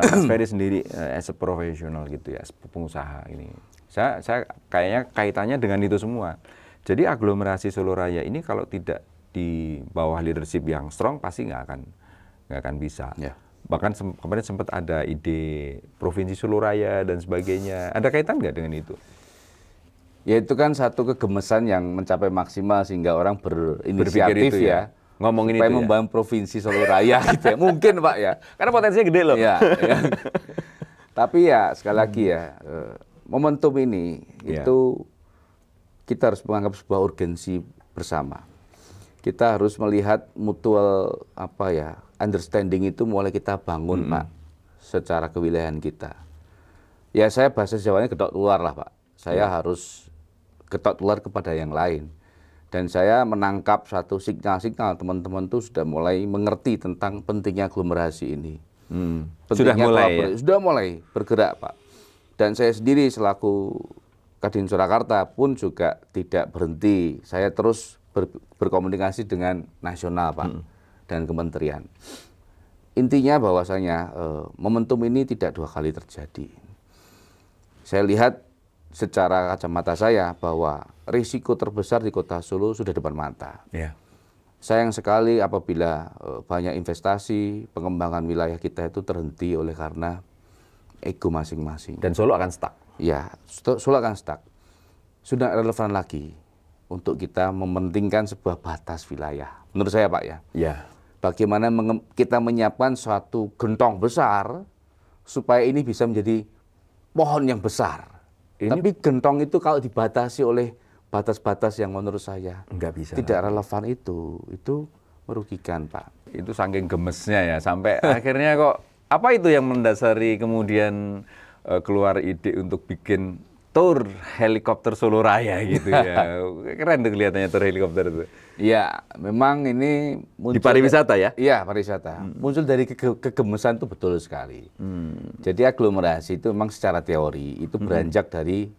Mas Ferry sendiri as a professional gitu ya, pengusaha ini. Saya kayaknya kaitannya dengan itu semua. Jadi aglomerasi Solo Raya ini kalau tidak di bawah leadership yang strong pasti nggak akan bisa. Ya. Bahkan kemarin sempat ada ide provinsi Solo Raya dan sebagainya. Ada kaitan nggak dengan itu? Ya itu kan satu kegemesan yang mencapai maksimal sehingga orang berinisiatif itu ya. Ngomongin supaya itu ya. membangun provinsi Solo Raya gitu ya. Mungkin Pak ya. Karena potensinya gede loh. Ya, ya. Tapi ya sekali lagi ya, momentum ini Ya. itu kita harus menganggap sebuah urgensi bersama. Kita harus melihat mutual understanding itu mulai kita bangun Pak, secara kewilayahan kita. Ya saya bahasa Jawanya getok tular lah Pak. Saya harus getok tular kepada yang lain. Dan saya menangkap satu signal-signal teman-teman itu sudah mulai mengerti tentang pentingnya aglomerasi ini. Sudah Pentingnya mulai ya? Sudah mulai bergerak Pak. Dan saya sendiri selaku Kadin Surakarta pun juga tidak berhenti. Saya terus berkomunikasi dengan nasional Pak dan kementerian. Intinya bahwasanya momentum ini tidak 2 kali terjadi. Saya lihat secara kacamata saya bahwa risiko terbesar di Kota Solo sudah depan mata. Ya. Sayang sekali apabila banyak investasi, pengembangan wilayah kita itu terhenti oleh karena ego masing-masing. Dan Solo akan stuck. Ya, Solo akan stuck. Sudah relevan lagi untuk kita mementingkan sebuah batas wilayah. Menurut saya Pak ya. Ya. Bagaimana kita menyiapkan suatu gentong besar supaya ini bisa menjadi pohon yang besar. Tapi gentong itu kalau dibatasi oleh batas-batas yang menurut saya Nggak bisa. tidak relevan itu merugikan Pak. Itu saking gemesnya ya, sampai akhirnya kok, apa itu yang mendasari kemudian keluar ide untuk bikin tour helikopter Solo Raya gitu ya. Keren tuh kelihatannya tour helikopter itu. Iya, memang ini muncul Di pariwisata ya? Iya, pariwisata. Muncul dari kegemesan itu betul sekali. Jadi aglomerasi itu memang secara teori itu beranjak dari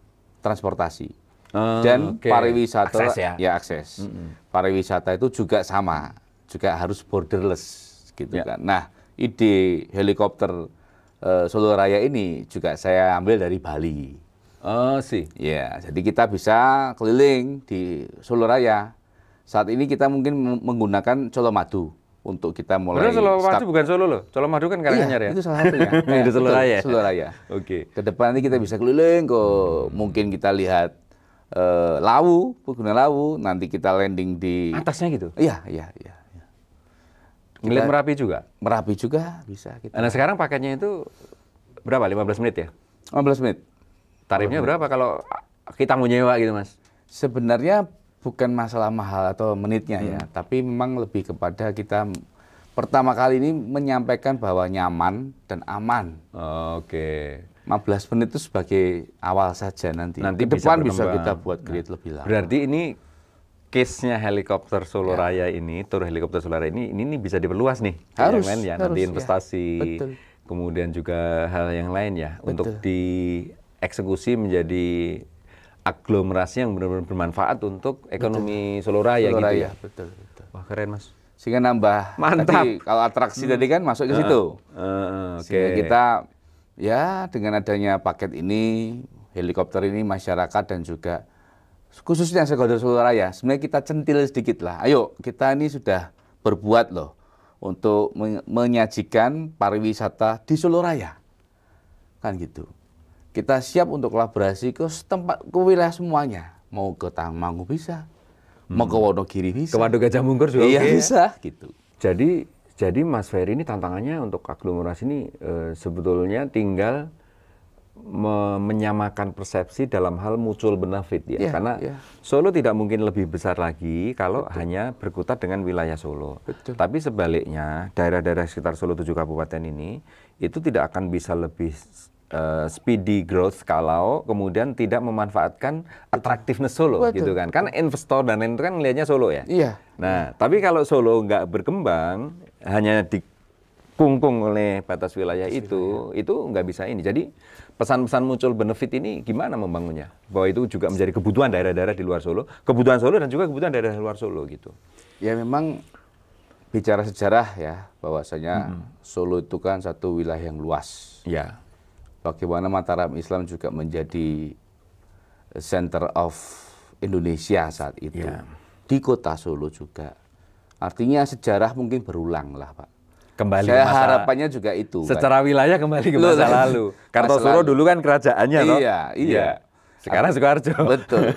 transportasi. Dan oke. pariwisata Akses ya? Akses. Pariwisata itu juga sama, juga harus borderless gitu Ya. kan. Nah, ide helikopter Solo Raya ini juga saya ambil dari Bali. Oh sih. Ya, jadi kita bisa keliling di Solo Raya. Saat ini kita mungkin menggunakan Colomadu untuk kita mulai Padahal start. Colomadu bukan Solo loh. Colomadu kan Karanganyar ya? Itu salah satunya. Itu Solo betul, Raya. Solo Raya. Oke. Ke depan ini kita bisa keliling ke mungkin kita lihat Lawu, Pegunungan Lawu, nanti kita landing di Atasnya gitu? Iya. Ngeliat Merapi juga? Merapi juga bisa kita. Nah sekarang paketnya itu berapa? 15 menit ya? 15 menit. Tarifnya berapa kalau kita mau nyewa gitu Mas? Sebenarnya bukan masalah mahal atau menitnya ya, tapi memang lebih kepada kita pertama kali ini menyampaikan bahwa nyaman dan aman. Oke. 15 menit itu sebagai awal saja nanti. Nanti Ke depan bisa bisa berkembang. kita buat create lebih lama. Berarti ini case-nya helikopter Solo Raya ini, tour helikopter Solo Raya ini bisa diperluas nih. ke Harus, yang lain ya, harus, nanti ya. investasi, Betul. kemudian juga hal yang lain ya, Betul. untuk dieksekusi menjadi aglomerasi yang benar-benar bermanfaat untuk ekonomi Solo Raya Solo gitu Raya, ya. betul. Wah keren Mas. Sehingga nambah. Mantap. Tadi, kalau atraksi tadi kan masuk ke situ. Oke. Sehingga kita ya dengan adanya paket ini, helikopter ini masyarakat dan juga khususnya stakeholder Solo Raya, sebenarnya kita centil sedikit lah. Ayo, kita ini sudah berbuat loh untuk menyajikan pariwisata di Solo Raya. Kan gitu. Kita siap untuk kolaborasi ke wilayah semuanya. Mau ke Tangmangu bisa, mau ke Wonogiri bisa. Ke Waduk Gajah Mungkur juga iya oke ya? bisa gitu. Jadi Mas Ferry ini tantangannya untuk aglomerasi ini sebetulnya tinggal menyamakan persepsi dalam hal mutual benefit ya. Iya, Karena iya. Solo tidak mungkin lebih besar lagi kalau hanya berkutat dengan wilayah Solo. Betul. Tapi sebaliknya daerah-daerah sekitar Solo 7 kabupaten ini itu tidak akan bisa lebih speedy growth kalau kemudian tidak memanfaatkan attractiveness Solo, Betul. gitu kan? Kan investor dan lain itu kan melihatnya Solo ya. Iya. Nah, tapi kalau Solo nggak berkembang, hanya dikungkung oleh batas wilayah itu nggak bisa ini. Jadi pesan-pesan muncul benefit ini gimana membangunnya? Bahwa itu juga menjadi kebutuhan daerah-daerah di luar Solo, kebutuhan Solo dan juga kebutuhan daerah luar Solo gitu. Ya memang bicara sejarah ya, bahwasanya Solo itu kan satu wilayah yang luas. Ya. Bagaimana Mataram Islam juga menjadi center of Indonesia saat itu. Ya. Di kota Solo juga. Artinya sejarah mungkin berulang lah, Pak. Kembali Saya ke masa, harapannya juga itu. secara wilayah kembali ke masa lalu. Kartosuro dulu kan kerajaannya, toh? Iya. Sekarang Soekarjo. Betul.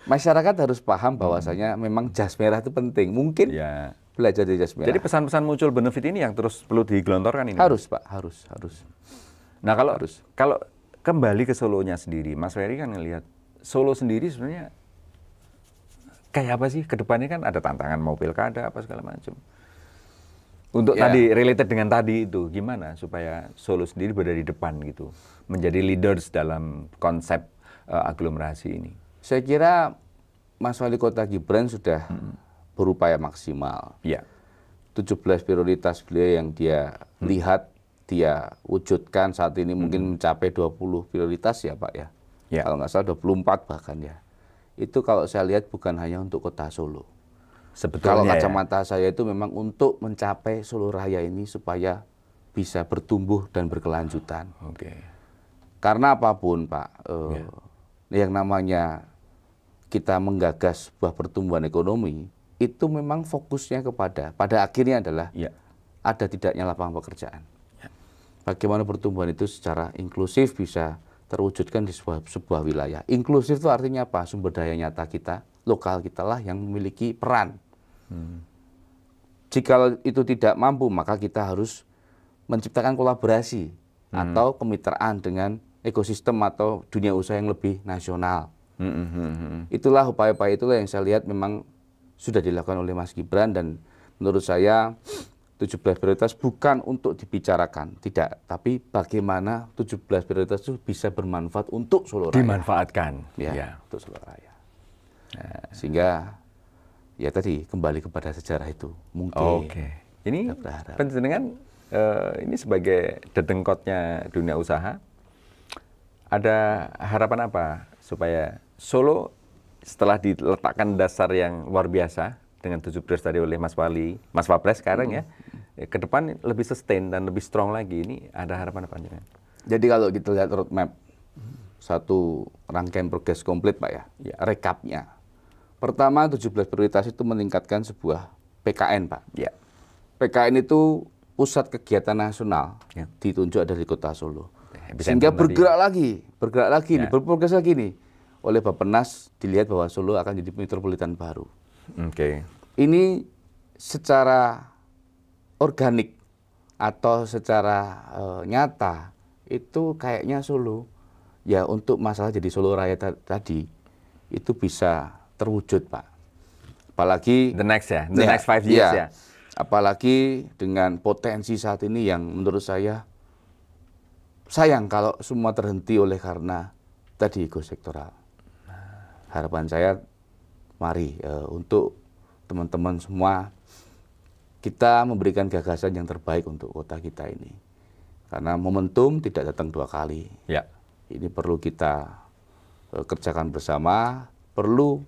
Masyarakat harus paham bahwasanya memang jas merah itu penting. Mungkin Ya. belajar dari jas merah. Jadi pesan-pesan muncul benefit ini yang terus perlu digelontorkan ini. Harus, Pak, harus. Nah, kalau kembali ke Solonya sendiri, Mas Ferry kan ngelihat Solo sendiri sebenarnya kayak apa sih? Kedepannya kan ada tantangan mau pilkada apa segala macam. Untuk tadi related dengan tadi itu, gimana supaya Solo sendiri berada di depan gitu, menjadi leaders dalam konsep aglomerasi ini? Saya kira Mas Wali Kota Gibran sudah berupaya maksimal. Ya. 17 prioritas beliau yang dia lihat, dia wujudkan saat ini mungkin mencapai 20 prioritas ya Pak ya. Ya. Kalau nggak salah 24 bahkan ya. Itu kalau saya lihat bukan hanya untuk kota Solo. Kalau Sebetulnya kacamata saya itu memang untuk mencapai Solo Raya ini supaya bisa bertumbuh dan berkelanjutan. Oke. Karena apapun Pak, yang namanya kita menggagas sebuah pertumbuhan ekonomi, itu memang fokusnya pada akhirnya adalah ada tidaknya lapangan pekerjaan. Bagaimana pertumbuhan itu secara inklusif bisa terwujudkan di sebuah wilayah. Inklusif itu artinya apa? Sumber daya nyata kita, lokal kita lah yang memiliki peran. Jika itu tidak mampu, maka kita harus menciptakan kolaborasi atau kemitraan dengan ekosistem atau dunia usaha yang lebih nasional. Itulah upaya-upaya itulah yang saya lihat memang sudah dilakukan oleh Mas Gibran, dan menurut saya 17 prioritas bukan untuk dibicarakan, tidak, tapi bagaimana 17 prioritas itu bisa bermanfaat untuk Solo Raya. Dimanfaatkan. Ya. Untuk Solo Raya. Nah, sehingga ya tadi kembali kepada sejarah itu mungkin. Oke. Ini penjenengan ini sebagai dedengkotnya dunia usaha, ada harapan apa supaya Solo setelah diletakkan dasar yang luar biasa dengan 17 tadi oleh Mas Wali, Mas Wapres sekarang ya, ke depan lebih sustain dan lebih strong lagi, ini ada harapan apa jenengan? Jadi kalau kita lihat roadmap, satu rangkaian progres komplit Pak ya, rekapnya. Pertama 17 prioritas itu meningkatkan sebuah PKN Pak. Ya. PKN itu pusat kegiatan nasional, ditunjuk ada di kota Solo. Epicentrum Sehingga bergerak tadi. lagi, berprogres lagi nih. Oleh Bappenas dilihat bahwa Solo akan jadi metropolitan baru. Oke. Ini secara organik atau secara nyata itu kayaknya Solo ya untuk masalah jadi Solo Raya tadi itu bisa terwujud Pak. Apalagi The next 5 years ya. Apalagi dengan potensi saat ini yang menurut saya sayang kalau semua terhenti oleh karena tadi ego sektoral. Harapan saya mari untuk teman-teman semua kita memberikan gagasan yang terbaik untuk kota kita ini. Karena momentum tidak datang dua kali. Ya. Ini perlu kita kerjakan bersama, perlu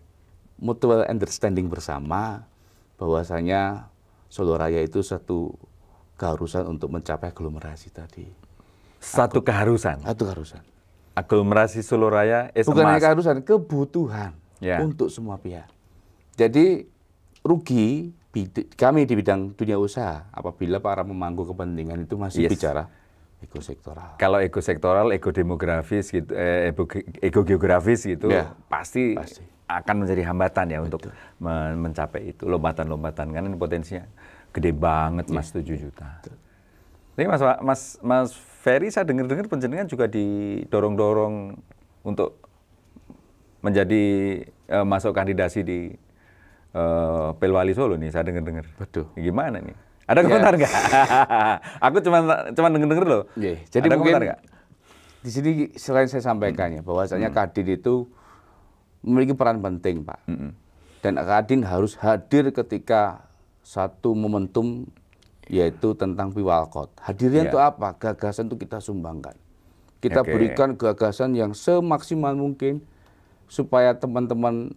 mutual understanding bersama bahwasanya Solo Raya itu satu keharusan untuk mencapai aglomerasi tadi. Satu keharusan. Satu keharusan. Aglomerasi Solo Raya bukan hanya keharusan, kebutuhan untuk semua pihak. Jadi rugi kami di bidang dunia usaha apabila para pemangku kepentingan itu masih bicara ego sektoral. Kalau ego sektoral, ego demografis gitu, ego geografis gitu, pasti akan menjadi hambatan ya untuk mencapai itu, lompatan-lompatan, karena ini potensinya gede banget Mas, 7 juta. Tapi Mas Ferry, saya dengar-dengar penjenengan juga didorong-dorong untuk menjadi masuk kandidasi di Pilwali Solo nih, saya dengar-dengar. Betul. Gimana nih? Ada komentar nggak? Aku cuma dengar-dengar loh. Jadi ada mungkin komentar nggak? di sini selain saya sampaikan ya, bahwasanya Kadin itu memiliki peran penting, Pak. Dan Kadin harus hadir ketika satu momentum, yaitu tentang Piwalkot. Hadirnya itu apa? Gagasan itu kita sumbangkan. Kita berikan gagasan yang semaksimal mungkin supaya teman-teman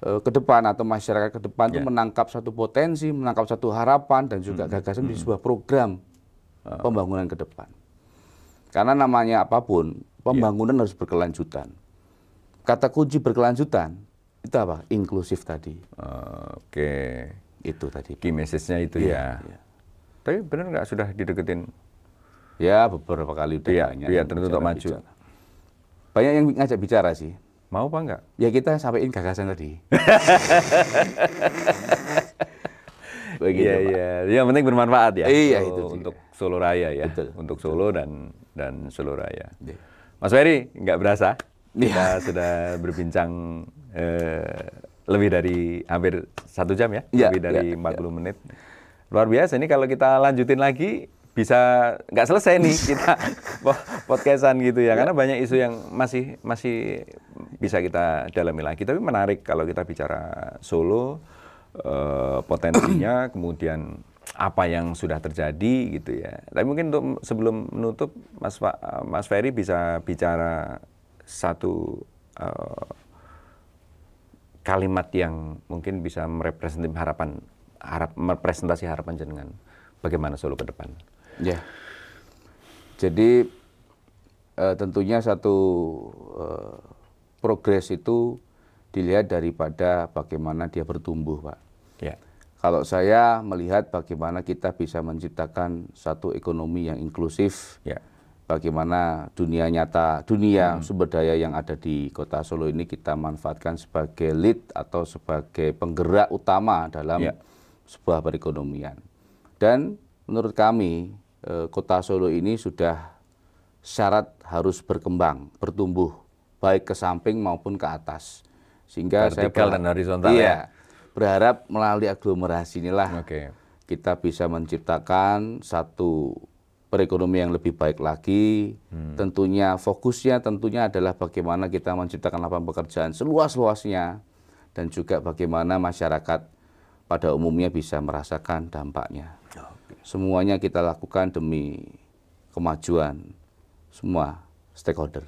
ke depan atau masyarakat ke depan itu menangkap satu potensi, menangkap satu harapan dan juga gagasan di sebuah program pembangunan ke depan. Karena namanya apapun, pembangunan harus berkelanjutan. Kata kunci berkelanjutan itu apa? Inklusif tadi. Itu tadi. Key message-nya itu ya. Tapi benar nggak sudah dideketin? Ya beberapa kali udah banyak. Biar tertutup maju. Bicara. Banyak yang ngajak bicara sih. Mau apa enggak? Ya kita sampaikan gagasan tadi. Begitu, Iya. Yang penting bermanfaat ya. Iya itu untuk Solo Raya ya. Betul. Untuk Solo dan Solo Raya. Mas Ferry, nggak berasa kita sudah berbincang lebih dari hampir 1 jam ya, lebih dari 40 menit. Luar biasa ini kalau kita lanjutin lagi bisa nggak selesai nih kita podcastan gitu ya, karena banyak isu yang masih bisa kita dalami lagi. Tapi menarik kalau kita bicara Solo, potensinya, kemudian apa yang sudah terjadi gitu ya. Tapi mungkin untuk sebelum menutup, Mas Ferry bisa bicara satu kalimat yang mungkin bisa merepresentasi harapan jenengan bagaimana Solo ke depan. Ya. Jadi tentunya satu progres itu dilihat daripada bagaimana dia bertumbuh, Pak. Ya. Kalau saya melihat bagaimana kita bisa menciptakan satu ekonomi yang inklusif, bagaimana dunia nyata, dunia sumber daya yang ada di Kota Solo ini kita manfaatkan sebagai lead atau sebagai penggerak utama dalam sebuah perekonomian. Dan menurut kami, Kota Solo ini sudah syarat harus berkembang, bertumbuh, baik ke samping maupun ke atas. Sehingga vertikal dan horizontal berharap melalui aglomerasi inilah kita bisa menciptakan satu perekonomian yang lebih baik lagi. Tentunya fokusnya adalah bagaimana kita menciptakan lapangan pekerjaan seluas-luasnya dan juga bagaimana masyarakat pada umumnya bisa merasakan dampaknya. Semuanya kita lakukan demi kemajuan semua stakeholder,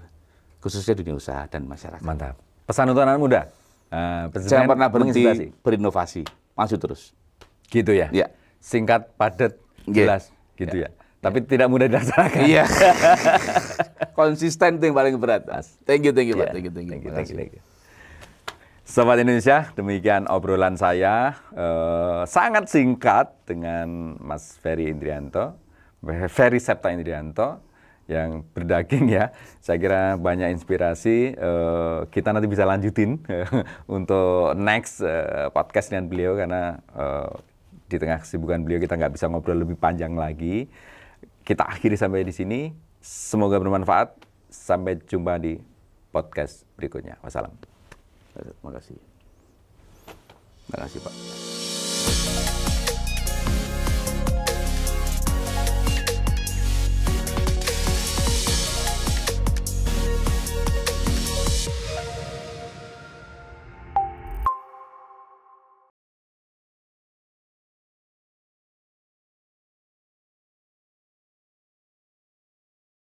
khususnya dunia usaha dan masyarakat. Mantap. Pesan untuk anak muda. Jangan pernah berhenti berinovasi, maju terus. Gitu ya? Ya. Singkat, padat, jelas. Gitu ya. Tapi tidak mudah dilaksanakan. Iya. Konsisten itu yang paling berat. Thank you, Pak. Thank you. Sobat Indonesia, demikian obrolan saya. Sangat singkat dengan Mas Ferry Indrianto, Ferry Septa Indrianto, yang berdaging ya. Saya kira banyak inspirasi. Kita nanti bisa lanjutin untuk next podcast dengan beliau, karena di tengah kesibukan beliau kita nggak bisa ngobrol lebih panjang lagi. Kita akhiri sampai di sini. Semoga bermanfaat. Sampai jumpa di podcast berikutnya. Wassalam. Terima kasih. Terima kasih, Pak.